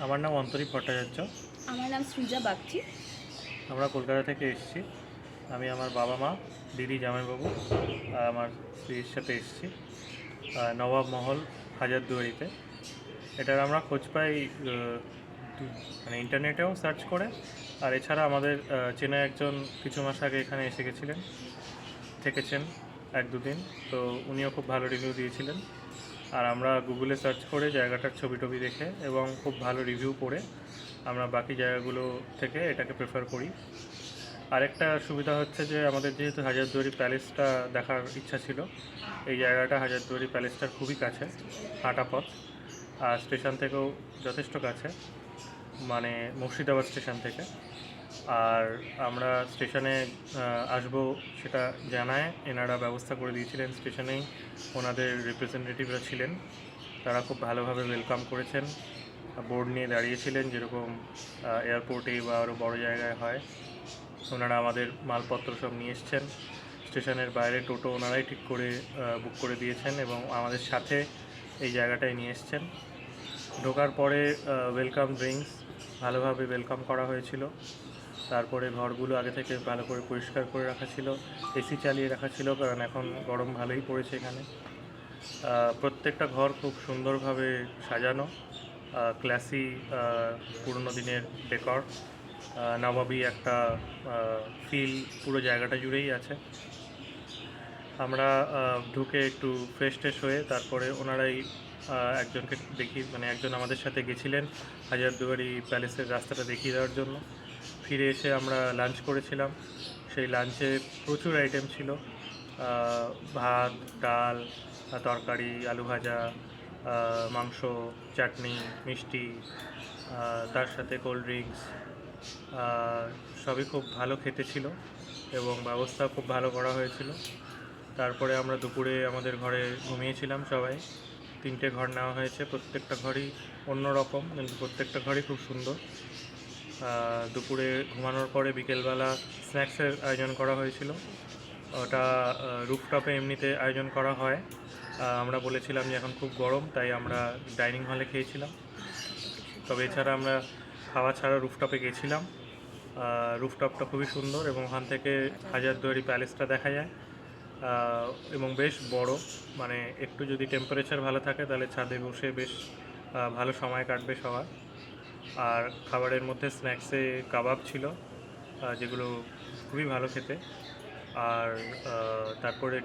আমার নাম অন্তরীপ ভট্টাচার্য। আমার নাম সৃজা বাগচি। আমরা কলকাতা থেকে এসেছি। আমি আমার বাবা মা, দিদি, জামাইবাবু আর আমার স্ত্রীর সাথে এসেছি নবাব মহল হাজারদুয়ারিতে। এটার আমরা খোঁজ পাই মানে ইন্টারনেটেও সার্চ করে। আর এছাড়া আমাদের চেনা একজন কিছু মাস আগে এখানে এসে গেছিলেন, থেকেছেন 1-2 দিন। তো উনিও খুব ভালো রিভিউ দিয়েছিলেন। আর আমরা গুগলে সার্চ করে জায়গাটার ছবি টবি দেখে এবং খুব ভালো রিভিউ পড়ে আমরা বাকি জায়গাগুলো থেকে এটাকে প্রেফার করি। আরেকটা সুবিধা হচ্ছে যে আমাদের যেহেতু হাজারদুয়ারি প্যালেসটা দেখার ইচ্ছা ছিল, এই জায়গাটা হাজারদুয়ারি প্যালেসটার খুবই কাছে, হাঁটা পথ। আর স্টেশন থেকেও যথেষ্ট কাছে, মানে মুর্শিদাবাদ স্টেশন থেকে। আর আমরা স্টেশনে আসবো সেটা জানায় এনারা ব্যবস্থা করে দিয়েছিলেন। স্টেশনেই ওনাদের রিপ্রেজেন্টেটিভরা ছিলেন, তারা খুব ভালোভাবে ওয়েলকাম করেছেন, বোর্ড নিয়ে দাঁড়িয়েছিলেন যেরকম এয়ারপোর্টে বা আরও বড় জায়গায় হয়। ওনারা আমাদের মালপত্র সব নিয়ে এসছেন। স্টেশনের বাইরে টোটো ওনারাই ঠিক করে বুক করে দিয়েছেন এবং আমাদের সাথে এই জায়গাটায় নিয়ে এসছেন। ঢোকার পরে ওয়েলকাম ড্রিঙ্কস ভালোভাবে ওয়েলকাম করা হয়েছিল। তারপরে ঘরগুলো আগে থেকে ভালো করে পরিষ্কার করে রাখা ছিল, এসি চালিয়ে রাখা ছিল, কারণ এখন গরম ভালোই পড়েছে এখানে। প্রত্যেকটা ঘর খুব সুন্দরভাবে সাজানো, ক্লাসি, পুরনো দিনের ডেকর, নবাবী একটা ফিল পুরো জায়গাটা জুড়েই আছে। আমরা ঢুকে একটু ফ্রেশ ট্রেশ হয়ে তারপরে ওনারাই একজনকে মানে একজন আমাদের সাথে গেছিলেন হাজারদুয়ারি প্যালেসের রাস্তাটা দেখিয়ে দেওয়ার জন্য। ফিরে এসে আমরা লাঞ্চ করেছিলাম। সেই লাঞ্চে প্রচুর আইটেম ছিল, ভাত, ডাল, তরকারি, আলু ভাজা, মাংস, চাটনি, মিষ্টি, তার সাথে কোল্ড ড্রিঙ্কস। সবই খুব ভালো খেতে ছিল এবং ব্যবস্থা খুব ভালো করা হয়েছিল। তারপরে আমরা দুপুরে আমাদের ঘরে ঘুমিয়েছিলাম সবাই। 3টে ঘর নেওয়া হয়েছে, প্রত্যেকটা ঘরই অন্য রকম, কিন্তু প্রত্যেকটা ঘরই খুব সুন্দর। দুপুরে ঘুমানোর পরে বিকেলবেলা স্ন্যাক্সের আয়োজন করা হয়েছিল। ওটা রুফটপে এমনিতে আয়োজন করা হয়। আমরা বলেছিলাম যে এখন খুব গরম, তাই আমরা ডাইনিং হলে খেয়েছিলাম। তবে এছাড়া আমরা খাওয়া ছাড়া রুফটপে গেছিলাম। রুফটপটা খুবই সুন্দর এবং ওখান থেকে হাজারদুয়ারি প্যালেসটা দেখা যায় এবং বেশ বড়। মানে একটু যদি টেম্পারেচার ভালো থাকে তাহলে ছাদে বসে বেশ ভালো সময় কাটবে সবার। আর খাবারের মধ্যে স্ন্যাক্সে কাবাব ছিল, যেগুলো খুবই ভালো খেতে। আর তারপরে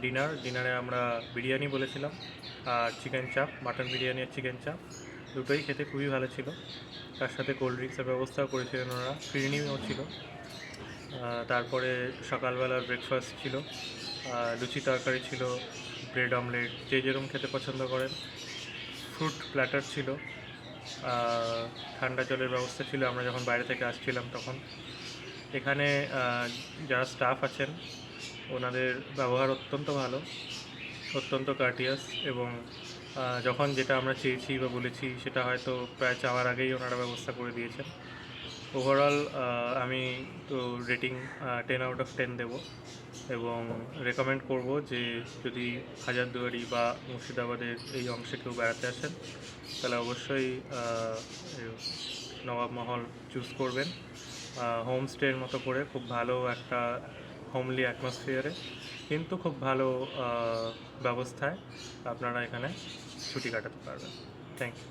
ডিনারে আমরা বিরিয়ানি বলেছিলাম, আর চিকেন চাপ, মাটন বিরিয়ানি আর চিকেন চাপ দুটোই খেতে খুবই ভালো ছিল। তার সাথে কোল্ড ড্রিঙ্কসের ব্যবস্থাও করেছিলেন ওনারা, ফিরনিও ছিল। তারপরে সকালবেলার ব্রেকফাস্ট ছিল, লুচি তরকারি ছিল, ব্রেড অমলেট, যে যেরকম খেতে পছন্দ করেন। ফ্রুট প্ল্যাটার ছিল, ঠান্ডা জলের ব্যবস্থা ছিল আমরা যখন বাইরে থেকে আসছিলাম তখন। এখানে যারা স্টাফ আছেন ওনাদের ব্যবহার অত্যন্ত ভালো, অত্যন্ত কার্টিয়াস এবং যখন যেটা আমরা চেয়েছি বা বলেছি সেটা হয়তো প্রায় চাওয়ার আগেই ওনারা ব্যবস্থা করে দিয়েছেন। ওভারঅল আমি তো রেটিং 10/10 দেবো এবং রেকমেন্ড করব যে যদি হাজারদুয়ারি বা মুর্শিদাবাদের এই অংশে কেউ বেড়াতে আসেন তাহলে অবশ্যই নবাব মহল চুজ করবেন। হোমস্টের মতো করে খুব ভালো একটা হোমলি অ্যাটমসফিয়ারে, কিন্তু খুব ভালো ব্যবস্থায় আপনারা এখানে ছুটি কাটাতে পারবেন। Thank you.